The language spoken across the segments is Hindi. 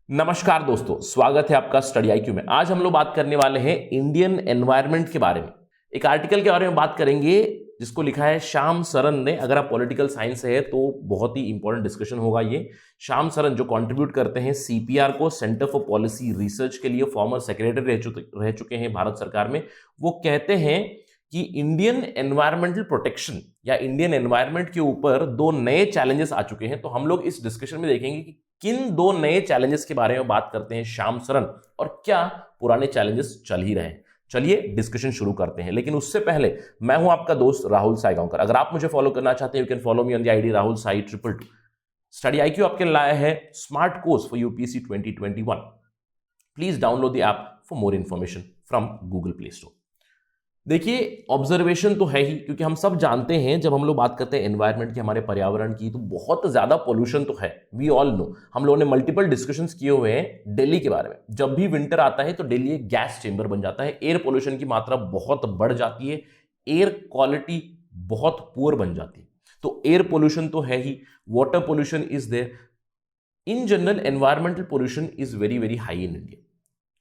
नमस्कार दोस्तों, स्वागत है आपका स्टडी आईक्यू में। आज हम लोग बात करने वाले हैं इंडियन एनवायरनमेंट के बारे में। एक आर्टिकल के बारे में बात करेंगे जिसको लिखा है श्याम सरन ने। अगर आप पॉलिटिकल साइंस है तो बहुत ही इंपॉर्टेंट डिस्कशन होगा ये। श्याम सरन जो कंट्रीब्यूट करते हैं सीपीआर को, सेंटर फॉर पॉलिसी रिसर्च के लिए, फॉर्मर सेक्रेटरी रह चुके हैं भारत सरकार में। वो कहते हैं कि इंडियन एनवायरमेंटल प्रोटेक्शन या इंडियन एनवायरमेंट के ऊपर दो नए चैलेंजेस आ चुके हैं। तो हम लोग इस डिस्कशन में देखेंगे कि किन दो नए चैलेंजेस के बारे में बात करते हैं श्याम सरन और क्या पुराने चैलेंजेस चल ही रहे हैं। चलिए डिस्कशन शुरू करते हैं, लेकिन उससे पहले मैं हूं आपका दोस्त राहुल साईगांवकर। अगर आप मुझे फॉलो करना चाहते हैं you can follow me on the ID Rahul Sai 222। Study IQ आपके लिए लाया है smart course for UPSC 2021। Please download the app for more information from Google play store. देखिए, ऑब्जर्वेशन तो है ही, क्योंकि हम सब जानते हैं जब हम लोग बात करते हैं एनवायरनमेंट की, हमारे पर्यावरण की, तो बहुत ज्यादा पोल्यूशन तो है। वी ऑल नो, हम लोगों ने मल्टीपल डिस्कशंस किए हुए हैं दिल्ली के बारे में। जब भी विंटर आता है तो दिल्ली एक गैस चेंबर बन जाता है, एयर पोल्यूशन की मात्रा बहुत बढ़ जाती है, एयर क्वालिटी बहुत पुअर बन जाती है। तो एयर पोल्यूशन तो है ही, water pollution is there. In general environmental pollution is very very high in India.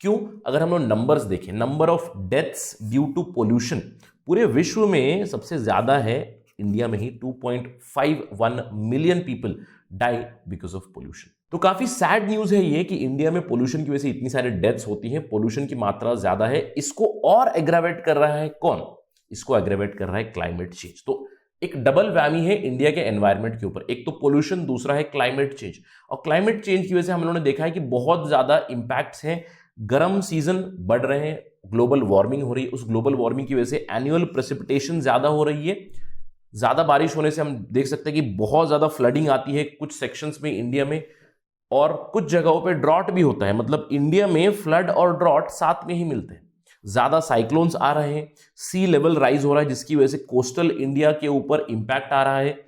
क्यों? अगर हम लोग नंबर्स देखें, number of deaths due to pollution पूरे विश्व में सबसे ज्यादा है इंडिया में ही। 2.51 million people die because of pollution. तो काफी सैड न्यूज है ये कि इंडिया में पोल्यूशन की वजह से इतनी सारी डेथ्स होती हैं, पोल्यूशन की मात्रा ज्यादा है। इसको और एग्रावेट कर रहा है कौन? इसको एग्रावेट कर रहा है क्लाइमेट चेंज। तो एक डबल वैमी है इंडिया के एनवायरनमेंट के ऊपर, एक तो पोल्यूशन, दूसरा है क्लाइमेट चेंज। और क्लाइमेट चेंज की वजह से हम लोगों ने देखा है कि बहुत ज्यादा इंपैक्ट्स हैं। गर्म सीजन बढ़ रहे हैं, ग्लोबल वार्मिंग हो रही है, उस ग्लोबल वार्मिंग की वजह से एनुअल प्रेसिपिटेशन ज्यादा हो रही है। ज्यादा बारिश होने से हम देख सकते हैं कि बहुत ज्यादा फ्लडिंग आती है कुछ सेक्शंस में इंडिया में, और कुछ जगहों पे ड्रॉट भी होता है। मतलब इंडिया में फ्लड और ड्रॉट साथ में ही मिलते हैं। ज्यादा साइक्लोन्स आ रहे हैं, सी लेवल राइज हो रहा है जिसकी वजह से कोस्टल इंडिया के ऊपर इंपैक्ट आ रहा है।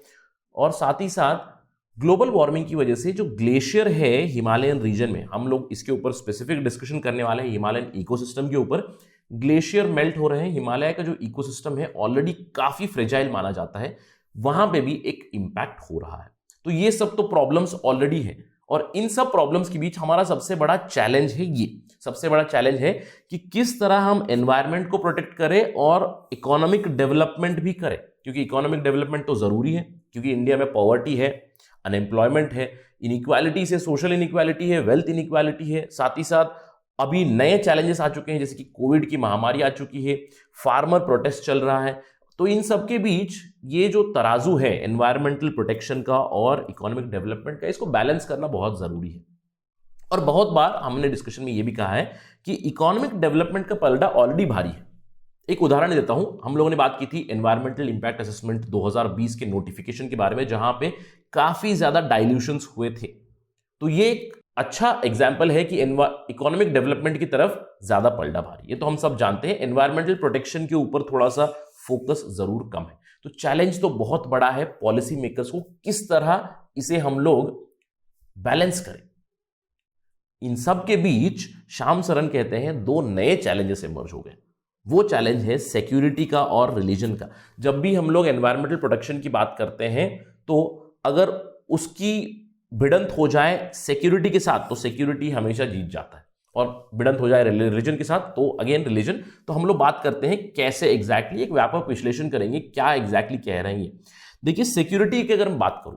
और साथ ही साथ ग्लोबल वार्मिंग की वजह से जो ग्लेशियर है हिमालयन रीजन में, हम लोग इसके ऊपर स्पेसिफिक डिस्कशन करने वाले हैं हिमालयन इकोसिस्टम के ऊपर। ग्लेशियर मेल्ट हो रहे हैं, हिमालय का जो इकोसिस्टम है ऑलरेडी काफी फ्रेजाइल माना जाता है, वहां पे भी एक इंपैक्ट हो रहा है। तो ये सब तो प्रॉब्लम्स ऑलरेडी है, और इन सब प्रॉब्लम्स के बीच हमारा सबसे बड़ा चैलेंज है ये। सबसे बड़ा चैलेंज है कि किस तरह हम एनवायरनमेंट को प्रोटेक्ट करें और इकोनॉमिक डेवलपमेंट भी करें, क्योंकि इकोनॉमिक डेवलपमेंट तो जरूरी है, क्योंकि इंडिया में पॉवर्टी है, अनएम्प्लॉयमेंट है, इनइक्वालिटी से सोशल इनइक्वालिटी है, वेल्थ इनइक्वालिटी है। साथ ही साथ अभी नए चैलेंजेस आ चुके हैं, जैसे कि कोविड की महामारी आ चुकी है, फार्मर प्रोटेस्ट चल रहा है। तो इन सब के बीच ये जो तराजू है एनवायरमेंटल प्रोटेक्शन का और इकोनॉमिक डेवलपमेंट का, इसको बैलेंस करना बहुत जरूरी है। और बहुत बार हमने डिस्कशन में ये भी कहा है कि इकोनॉमिक डेवलपमेंट का पलड़ा ऑलरेडी भारी है। एक उदाहरण देता हूं, हम लोगों ने बात की थी एनवायरमेंटल इंपैक्ट असेसमेंट 2020 के नोटिफिकेशन के बारे में, जहां पे काफी ज्यादा डाइल्यूशंस हुए थे। तो ये एक अच्छा एग्जाम्पल है कि इकोनॉमिक डेवलपमेंट की तरफ ज्यादा पलड़ा भारी। ये तो हम सब जानते हैं, एनवायरमेंटल प्रोटेक्शन के ऊपर थोड़ा सा फोकस जरूर कम है। तो चैलेंज तो बहुत बड़ा है पॉलिसी मेकर्स को, किस तरह इसे हम लोग बैलेंस करें। इन सब के बीच श्याम सरन कहते हैं दो नए चैलेंजेस इमर्ज हो गए। वो चैलेंज है सिक्योरिटी का और रिलीजन का। जब भी हम लोग एनवायरमेंटल प्रोटेक्शन की बात करते हैं तो अगर उसकी भिड़ंत हो जाए सिक्योरिटी के साथ तो सिक्योरिटी हमेशा जीत जाता है, और भिड़ंत हो जाए रिलीजन के साथ तो अगेन रिलीजन। तो हम लोग बात करते हैं कैसे एग्जैक्टली, एक व्यापक विश्लेषण करेंगे क्या एग्जैक्टली कह रहे हैं। देखिए, सिक्योरिटी की अगर मैं बात करूं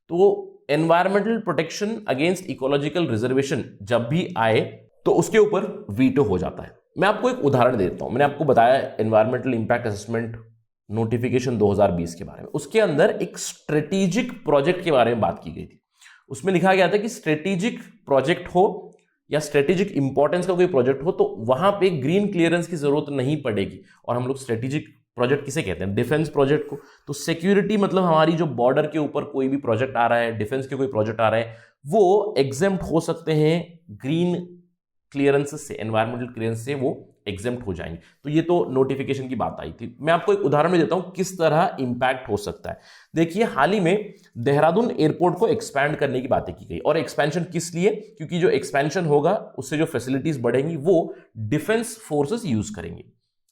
तो environmental protection against ecological reservation जब भी आए तो उसके ऊपर वीटो हो जाता है। मैं आपको एक उदाहरण देता हूं। मैंने आपको बताया एनवायरमेंटल इंपैक्ट असेसमेंट नोटिफिकेशन 2020 के बारे में, उसके अंदर एक स्ट्रेटेजिक प्रोजेक्ट के बारे में बात की गई थी। उसमें लिखा गया था कि स्ट्रेटेजिक प्रोजेक्ट हो या स्ट्रेटेजिक इंपॉर्टेंस का कोई प्रोजेक्ट हो तो वहां पे ग्रीन क्लियरेंस की जरूरत नहीं पड़ेगी। और हम लोग स्ट्रेटेजिक प्रोजेक्ट किसे कहते हैं? डिफेंस प्रोजेक्ट को। तो सिक्योरिटी मतलब हमारी जो बॉर्डर के ऊपर कोई भी प्रोजेक्ट आ रहा है, डिफेंस के कोई प्रोजेक्ट आ रहा है, वो एग्जेम्प्ट हो सकते हैं ग्रीन क्लियरेंस से, एनवायरमेंटल क्लियरेंस से वो एग्जेम्प्ट हो जाएंगे। तो ये तो नोटिफिकेशन की बात आई थी। मैं आपको एक उदाहरण में देता हूं किस तरह इंपैक्ट हो सकता है। देखिए, हाल ही में देहरादून एयरपोर्ट को एक्सपैंड करने की बातें की गई। और एक्सपेंशन किस लिए? क्योंकि जो एक्सपेंशन होगा उससे जो फैसिलिटीज बढ़ेंगी वो डिफेंस फोर्सेस यूज करेंगे।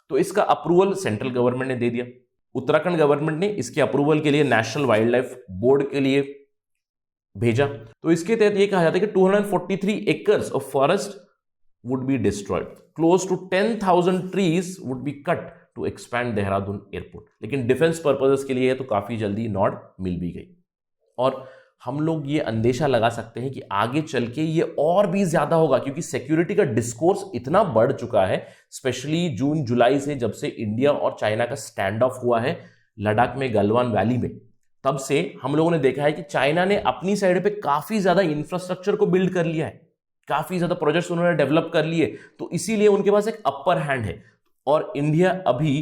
तो इसका अप्रूवल सेंट्रल गवर्नमेंट ने दे दिया। उत्तराखंड गवर्नमेंट ने इसके अप्रूवल के लिए नेशनल वाइल्ड लाइफ बोर्ड के लिए भेजा। तो इसके तहत ये कहा जाता है कि 243 acres of forest would be destroyed, close to 10,000 trees would be cut to expand Dehradun airport. लेकिन डिफेंस पर्पजेस के लिए तो काफी जल्दी नॉड मिल भी गई। और हम लोग ये अंदेशा लगा सकते हैं कि आगे चल के ये और भी ज्यादा होगा, क्योंकि सिक्योरिटी का डिस्कोर्स इतना बढ़ चुका है, स्पेशली जून जुलाई से, जब से इंडिया और चाइना का स्टैंड ऑफ हुआ है लद्दाख में गलवान वैली में। तब से हम लोगों ने देखा है कि चाइना ने अपनी साइड पे काफी ज्यादा इंफ्रास्ट्रक्चर को बिल्ड कर लिया है, काफी ज्यादा प्रोजेक्ट्स उन्होंने डेवलप कर लिए, तो इसीलिए उनके पास एक अपर हैंड है। और इंडिया अभी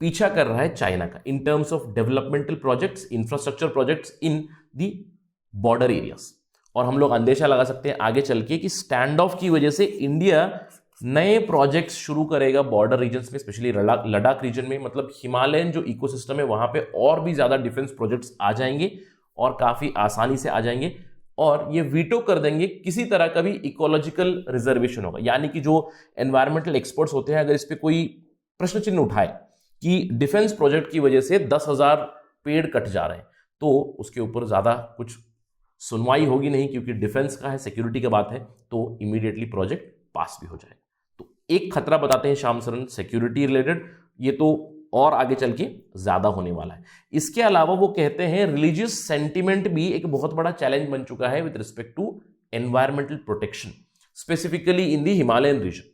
पीछा कर रहा है चाइना का in terms of developmental projects, infrastructure projects in the border areas. और हम लोग अंदेशा लगा सकते हैं आगे चल के कि स्टैंड ऑफ की वजह से इंडिया नए प्रोजेक्ट्स शुरू करेगा बॉर्डर रीजन्स में, स्पेशली लद्दाख रीजन में। मतलब हिमालयन जो इकोसिस्टम है वहां पे और भी ज्यादा डिफेंस प्रोजेक्ट्स आ जाएंगे और काफी आसानी से आ जाएंगे, और ये वीटो कर देंगे किसी तरह का भी इकोलॉजिकल रिजर्वेशन होगा। यानी कि जो एनवायरमेंटल एक्सपर्ट्स होते हैं, अगर इस पर कोई प्रश्न चिन्ह उठाए कि डिफेंस प्रोजेक्ट की वजह से 10,000 पेड़ कट जा रहे हैं, तो उसके ऊपर ज्यादा कुछ सुनवाई होगी नहीं, क्योंकि डिफेंस का है, सिक्योरिटी का बात है, तो इमीडिएटली प्रोजेक्ट पास भी हो जाएगा। तो एक खतरा बताते हैं श्याम सरन सिक्योरिटी रिलेटेड, ये तो और आगे चल के ज्यादा होने वाला है। इसके अलावा वो कहते हैं रिलीजियस सेंटिमेंट भी एक बहुत बड़ा चैलेंज बन चुका है with respect to environmental protection, specifically in the Himalayan region.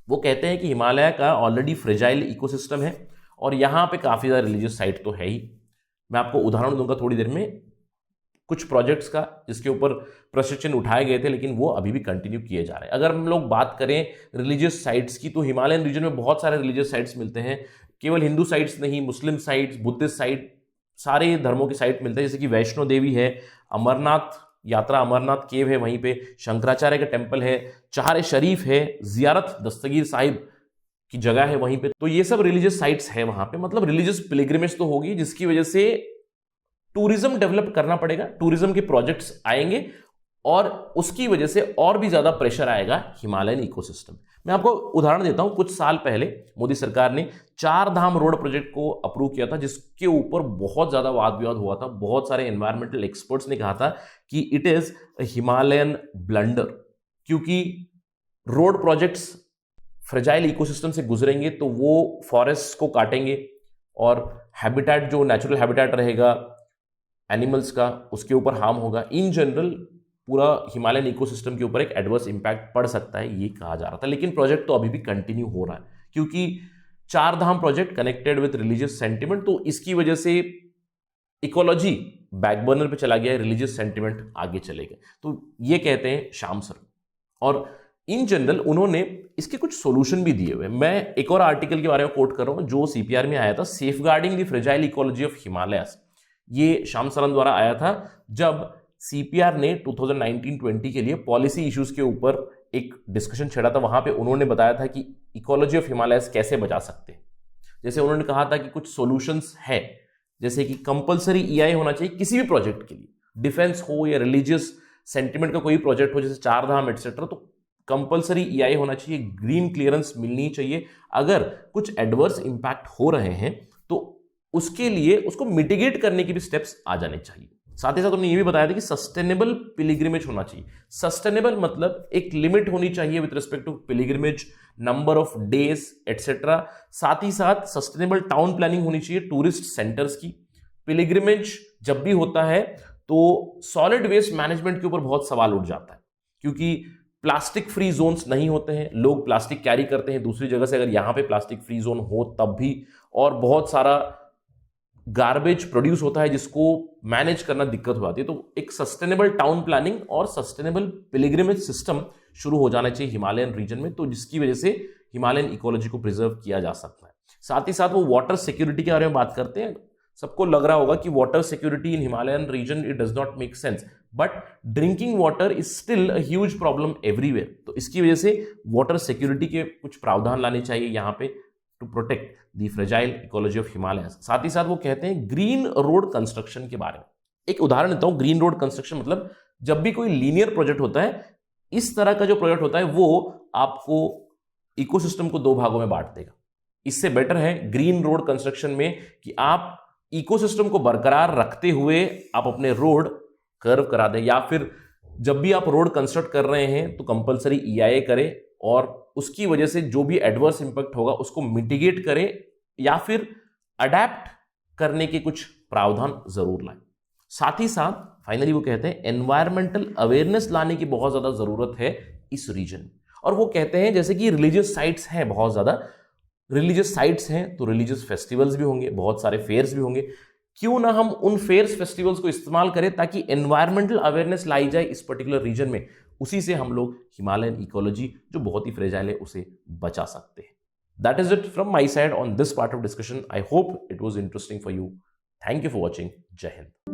वो कहते हैं कि हिमालय का ऑलरेडी फ्रेजाइल इकोसिस्टम है और यहां पे काफी ज्यादा रिलीजियस साइट तो है ही। मैं आपको उदाहरण दूंगा थोड़ी देर में कुछ प्रोजेक्ट्स का जिसके ऊपर प्रशिक्षण उठाए गए थे, लेकिन वो अभी भी कंटिन्यू किए जा रहे हैं। अगर हम लोग बात करें रिलीजियस साइट्स की, तो हिमालयन रीजन में बहुत सारे रिलीजियस साइट्स मिलते हैं। केवल हिंदू साइट्स नहीं, मुस्लिम साइट्स, बुद्धिस्ट साइट, सारे धर्मों की साइट मिलते हैं। जैसे कि वैष्णो देवी है, अमरनाथ यात्रा, अमरनाथ केव है, वहीं पे शंकराचार्य का टेम्पल है, चार शरीफ है, जियारत दस्तगीर साहिब की जगह है वहीं पे। तो ये सब रिलीजियस साइट्स है वहां पे। मतलब रिलीजियस पिलग्रिमेज तो होगी, जिसकी वजह से टूरिज्म डेवलप करना पड़ेगा, टूरिज्म के प्रोजेक्ट्स आएंगे और उसकी वजह से और भी ज्यादा प्रेशर आएगा हिमालयन इकोसिस्टम। मैं आपको उदाहरण देता हूं, कुछ साल पहले मोदी सरकार ने 4 धाम रोड प्रोजेक्ट को अप्रूव किया था, जिसके ऊपर बहुत ज्यादा वाद विवाद हुआ था। बहुत सारे एनवायरमेंटल एक्सपर्ट्स ने कहा था कि इट इज हिमालयन ब्लंडर, क्योंकि रोड प्रोजेक्ट्स फ्रेजाइल इकोसिस्टम से गुजरेंगे तो वो फॉरेस्ट को काटेंगे और हैबिटेट, जो नेचुरल हैबिटेट रहेगा एनिमल्स का, उसके ऊपर हार्म होगा। इन जनरल पूरा हिमालयन इकोसिस्टम के ऊपर एक एडवर्स इंपैक्ट पड़ सकता है, ये कहा जा रहा था। लेकिन प्रोजेक्ट तो अभी भी कंटिन्यू हो रहा है, क्योंकि 4 Dham project connected with religious sentiment, तो इसकी वजह से इकोलॉजी बैकबर्नर पे चला गया है, रिलीजियस सेंटिमेंट आगे चलेगा। तो ये कहते हैं श्याम सर। और इन जनरल उन्होंने इसके कुछ सॉल्यूशन भी दिए हुए। मैं एक और आर्टिकल के बारे में कोट कर रहा हूं जो सीपीआर में आया था, safeguarding the fragile ecology of Himalayas. ये श्याम सरन द्वारा आया था जब सीपीआर ने 2019-20 के लिए पॉलिसी इश्यूज के ऊपर एक डिस्कशन छेड़ा था। वहां पे उन्होंने बताया था कि इकोलॉजी ऑफ हिमालयस कैसे बचा सकते हैं। जैसे उन्होंने कहा था कि कुछ सॉल्यूशंस है, जैसे कि कंपलसरी ईआई होना चाहिए किसी भी प्रोजेक्ट के लिए, डिफेंस हो या रिलीजियस सेंटिमेंट का कोई प्रोजेक्ट हो, जैसे 4 धाम एटसेट्रा, तो कंपलसरी ईआई होना चाहिए, ग्रीन क्लियरेंस मिलनी चाहिए। अगर कुछ एडवर्स इंपैक्ट हो रहे हैं तो उसके लिए उसको मिटिगेट करने के भी स्टेप्स आ जाने चाहिए। साथ ही साथ उन्होंने ये भी बताया था कि सस्टेनेबल पिलिग्रिमेज होना चाहिए। सस्टेनेबल मतलब एक लिमिट होनी चाहिए with respect to pilgrimage, number of days etcetera. साथ ही साथ सस्टेनेबल टाउन प्लानिंग होनी चाहिए टूरिस्ट सेंटर्स की। पिलिग्रिमेज जब भी होता है तो सॉलिड वेस्ट मैनेजमेंट के ऊपर बहुत सवाल उठ जाता है, क्योंकि प्लास्टिक फ्री जोन्स नहीं होते हैं, लोग प्लास्टिक कैरी करते हैं दूसरी जगह से, अगर यहां पे प्लास्टिक फ्री जोन हो तब भी, और बहुत सारा गार्बेज प्रोड्यूस होता है जिसको मैनेज करना दिक्कत हो जाती है। तो एक सस्टेनेबल टाउन प्लानिंग और सस्टेनेबल पिलिग्रिमेज सिस्टम शुरू हो जाना चाहिए हिमालयन रीजन में, तो जिसकी वजह से हिमालयन इकोलॉजी को प्रिजर्व किया जा सकता है। साथ ही साथ वो वाटर सिक्योरिटी के बारे में बात करते हैं। सबको लग रहा होगा कि water security in Himalayan region it does not make sense, but drinking water is still a huge problem everywhere. तो इसकी वजह से वाटर सिक्योरिटी के कुछ प्रावधान लाने चाहिए यहाँ पे to protect the fragile ecology of Himalaya. साथ ही साथ वो कहते हैं ग्रीन रोड कंस्ट्रक्शन के बारे में। एक उदाहरण देता हूं, ग्रीन रोड कंस्ट्रक्शन मतलब जब भी कोई लीनियर प्रोजेक्ट होता है, इस तरह का जो प्रोजेक्ट होता है वो आपको इकोसिस्टम को 2 भागों में बांट देगा। इससे बेटर है ग्रीन रोड कंस्ट्रक्शन में कि आप इकोसिस्टम को बरकरार रखते हुए आप अपने रोड कर्व करा दें, या फिर जब भी आप रोड कंस्ट्रक्ट कर रहे हैं तो कंपलसरी EIA करें और उसकी वजह से जो भी एडवर्स इंपैक्ट होगा उसको मिटिगेट करें, या फिर अडेप्ट करने के कुछ प्रावधान जरूर लाएं। साथ ही साथ फाइनली वो कहते हैं एनवायरमेंटल अवेयरनेस लाने की बहुत ज्यादा जरूरत है इस रीजन में। और वो कहते हैं जैसे कि रिलीजियस साइट्स हैं, बहुत ज्यादा रिलीजियस साइट्स हैं तो रिलीजियस फेस्टिवल्स भी होंगे, बहुत सारे फेयर्स भी होंगे, क्यों ना हम उन फेयर्स फेस्टिवल्स को इस्तेमाल करें ताकि एनवायरमेंटल अवेयरनेस लाई जाए इस पर्टिकुलर रीजन में। उसी से हम लोग हिमालयन इकोलॉजी जो बहुत ही फ्रेजाइल है उसे बचा सकते हैं। That is it from my side on this part of discussion. I hope it was interesting for you. Thank you for watching. जय हिंद।